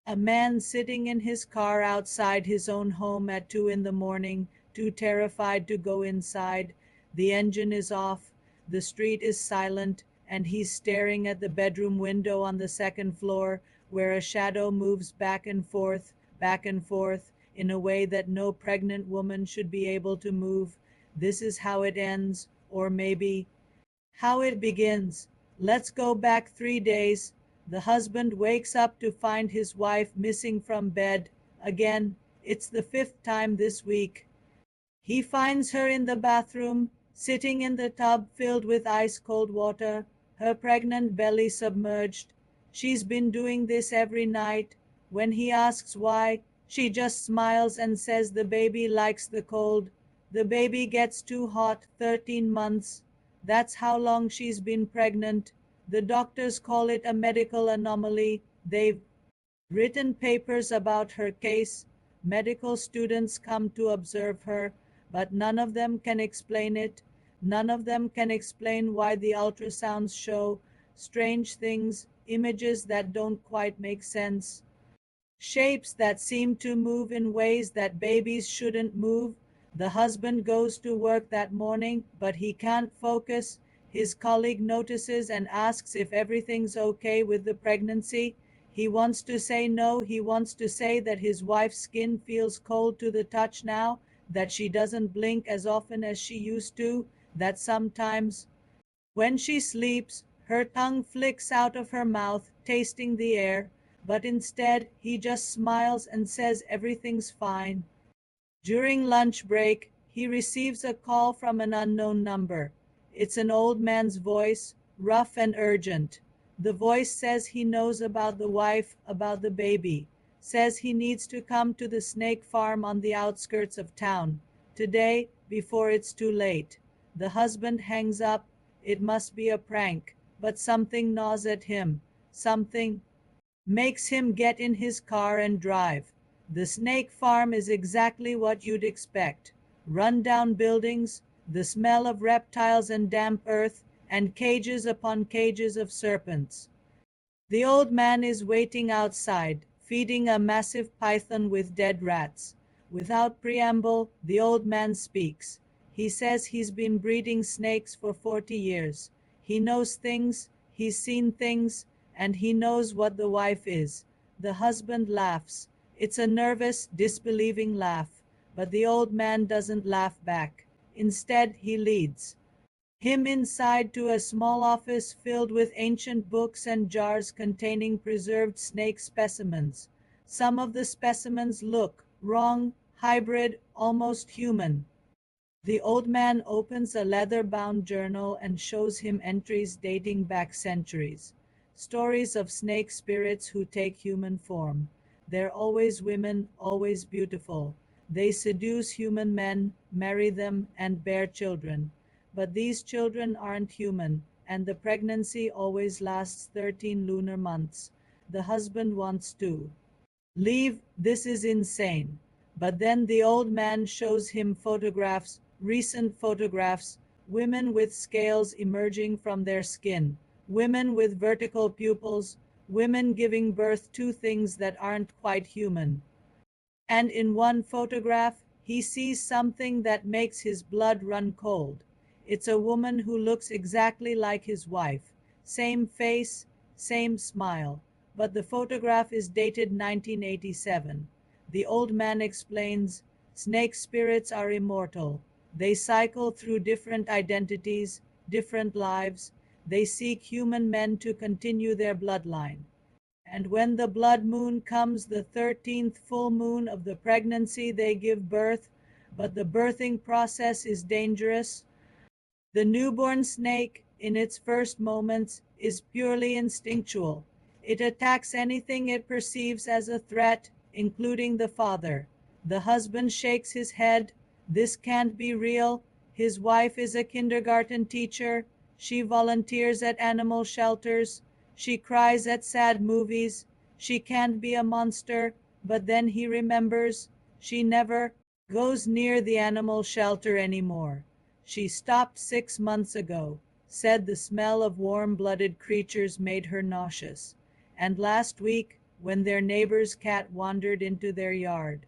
A man sitting in his car outside his own home at 2 in the morning, too terrified to go inside. The engine is off, the street is silent, and he's staring at the bedroom window on the second floor, where a shadow moves back and forth, in a way that no pregnant woman should be able to move. This is how it ends, or maybe how it begins. Let's go back 3 days. The husband wakes up to find his wife missing from bed. Again, it's the fifth time this week. He finds her in the bathroom, sitting in the tub filled with ice-cold water, her pregnant belly submerged. She's been doing this every night. When he asks why, she just smiles and says the baby likes the cold. The baby gets too hot, 13 months. That's how long she's been pregnant. The doctors call it a medical anomaly. They've written papers about her case. Medical students come to observe her, but none of them can explain it. None of them can explain why the ultrasounds show strange things, images that don't quite make sense, shapes that seem to move in ways that babies shouldn't move. The husband goes to work that morning, but he can't focus. His colleague notices and asks if everything's okay with the pregnancy. He wants to say no. He wants to say that his wife's skin feels cold to the touch now, that she doesn't blink as often as she used to, that sometimes when she sleeps, her tongue flicks out of her mouth, tasting the air, but instead he just smiles and says everything's fine. During lunch break, he receives a call from an unknown number. It's an old man's voice, rough and urgent. The voice says he knows about the wife, about the baby, says he needs to come to the snake farm on the outskirts of town today before it's too late. The husband hangs up. It must be a prank, but something gnaws at him. Something makes him get in his car and drive. The snake farm is exactly what you'd expect. Run-down buildings, the smell of reptiles and damp earth, and cages upon cages of serpents. The old man is waiting outside, feeding a massive python with dead rats. Without preamble, the old man speaks. He says he's been breeding snakes for 40 years. He knows things, he's seen things, and he knows what the wife is. The husband laughs. It's a nervous, disbelieving laugh, but the old man doesn't laugh back. Instead, he leads him inside to a small office filled with ancient books and jars containing preserved snake specimens. Some of the specimens look wrong, hybrid, almost human. The old man opens a leather-bound journal and shows him entries dating back centuries. Stories of snake spirits who take human form. They're always women, always beautiful. They seduce human men, marry them, and bear children. But these children aren't human, and the pregnancy always lasts 13 lunar months. The husband wants to leave. This is insane. But then the old man shows him photographs, recent photographs, women with scales emerging from their skin, women with vertical pupils, women giving birth to things that aren't quite human. And in one photograph, he sees something that makes his blood run cold. It's a woman who looks exactly like his wife. Same face, same smile. But the photograph is dated 1987. The old man explains, snake spirits are immortal. They cycle through different identities, different lives. They seek human men to continue their bloodline. And when the blood moon comes, the 13th full moon of the pregnancy, they give birth. But the birthing process is dangerous. The newborn snake, in its first moments, is purely instinctual. It attacks anything it perceives as a threat, including the father. The husband shakes his head. This can't be real. His wife is a kindergarten teacher. She volunteers at animal shelters. She cries at sad movies. She can't be a monster. But then he remembers she never goes near the animal shelter anymore. She stopped 6 months ago, said the smell of warm-blooded creatures made her nauseous. And last week, when their neighbor's cat wandered into their yard.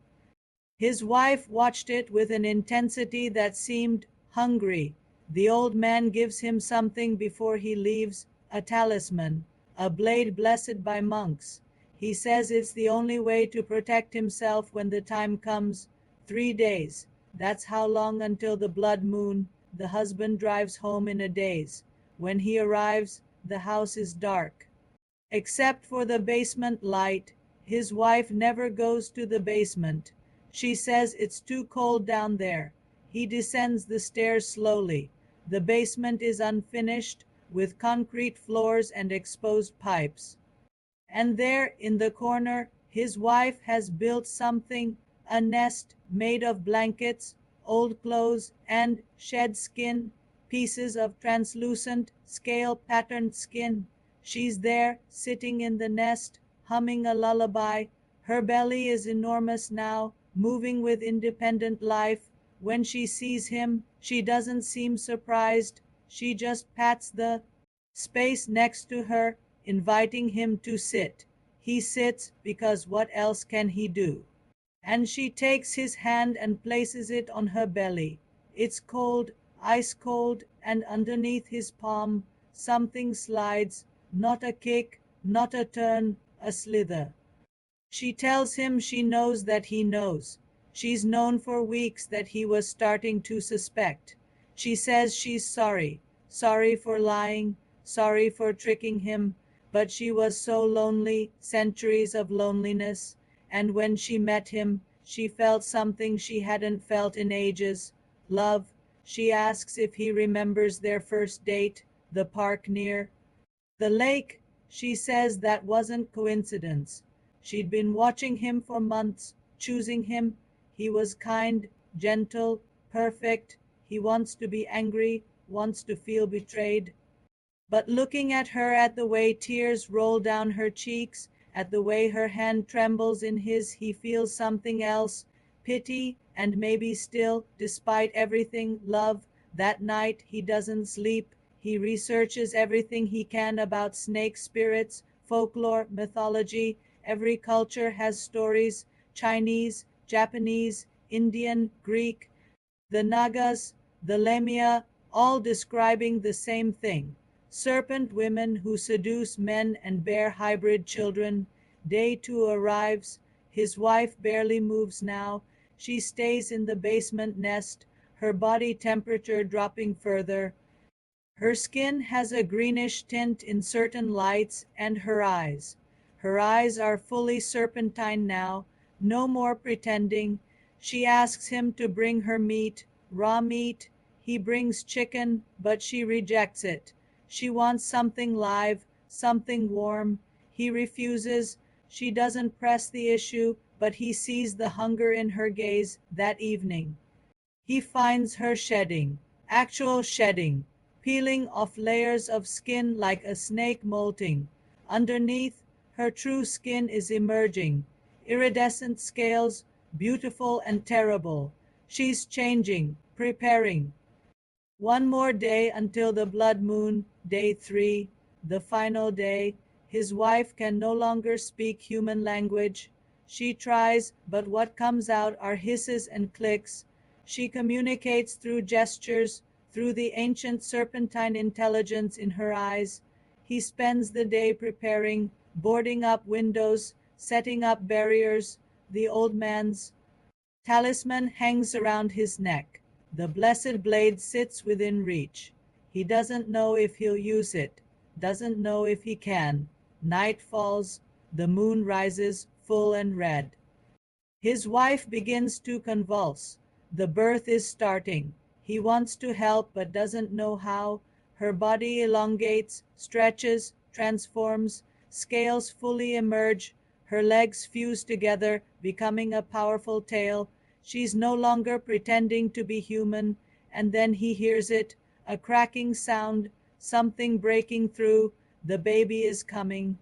His wife watched it with an intensity that seemed hungry. The old man gives him something before he leaves, a talisman, a blade blessed by monks. He says it's the only way to protect himself when the time comes. 3 days. That's how long until the blood moon. The husband drives home in a daze. When he arrives, the house is dark. Except for the basement light, his wife never goes to the basement. She says it's too cold down there. He descends the stairs slowly. The basement is unfinished, with concrete floors and exposed pipes. And there, in the corner, his wife has built something, a nest made of blankets, old clothes, and shed skin, pieces of translucent, scale-patterned skin. She's there, sitting in the nest, humming a lullaby. Her belly is enormous now, moving with independent life. When she sees him, she doesn't seem surprised. She just pats the space next to her, inviting him to sit. He sits, because what else can he do? And she takes his hand and places it on her belly. It's cold, ice cold, and underneath his palm, something slides, not a kick, not a turn, a slither. She tells him she knows that he knows. She's known for weeks that he was starting to suspect. She says she's sorry, sorry for lying, sorry for tricking him, but she was so lonely, centuries of loneliness, and when she met him, she felt something she hadn't felt in ages, love. She asks if he remembers their first date, the park near the lake. She says that wasn't coincidence. She'd been watching him for months, choosing him. He was kind, gentle, perfect. He wants to be angry, wants to feel betrayed. But looking at her, at the way tears roll down her cheeks, at the way her hand trembles in his, he feels something else, pity, and maybe still, despite everything, love. That night he doesn't sleep. He researches everything he can about snake spirits, folklore, mythology. Every culture has stories, Chinese, Japanese, Indian, Greek, the Nagas, the Lamia, all describing the same thing. Serpent women who seduce men and bear hybrid children. Day 2 arrives. His wife barely moves now. She stays in the basement nest, her body temperature dropping further. Her skin has a greenish tint in certain lights, and her eyes. Her eyes are fully serpentine now, no more pretending. She asks him to bring her meat, raw meat. He brings chicken, but she rejects it. She wants something live, something warm. He refuses. She doesn't press the issue, but he sees the hunger in her gaze that evening. He finds her shedding, actual shedding, peeling off layers of skin like a snake molting. Underneath, her true skin is emerging, iridescent scales, beautiful and terrible. She's changing, preparing. One more day until the blood moon, day 3, the final day. His wife can no longer speak human language. She tries, but what comes out are hisses and clicks. She communicates through gestures, through the ancient serpentine intelligence in her eyes. He spends the day preparing, boarding up windows, setting up barriers. The old man's talisman hangs around his neck. The blessed blade sits within reach. He doesn't know if he'll use it, doesn't know if he can. Night falls, the moon rises, full and red. His wife begins to convulse. The birth is starting. He wants to help but doesn't know how. Her body elongates, stretches, transforms. Scales fully emerge. Her legs fuse together, becoming a powerful tail. She's no longer pretending to be human. And then he hears it, a cracking sound, something breaking through. The baby is coming.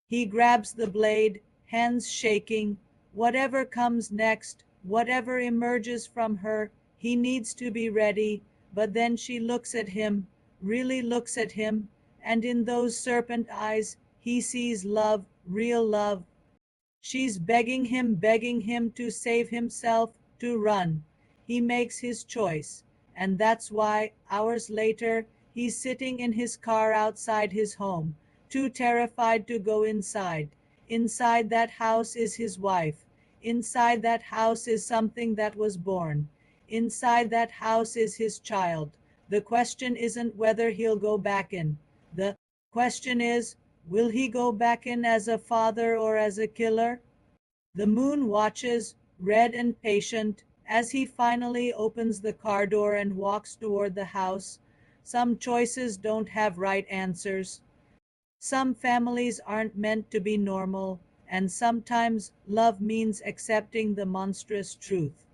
He grabs the blade, hands shaking. Whatever comes next, whatever emerges from her, he needs to be ready. But then she looks at him, really looks at him, and in those serpent eyes he sees love, real love. She's begging him to save himself, to run. He makes his choice. And that's why, hours later, he's sitting in his car outside his home, too terrified to go inside. Inside that house is his wife. Inside that house is something that was born. Inside that house is his child. The question isn't whether he'll go back in. The question is, will he go back in as a father or as a killer? The moon watches, red and patient, as he finally opens the car door and walks toward the house. Some choices don't have right answers. Some families aren't meant to be normal, and sometimes love means accepting the monstrous truth.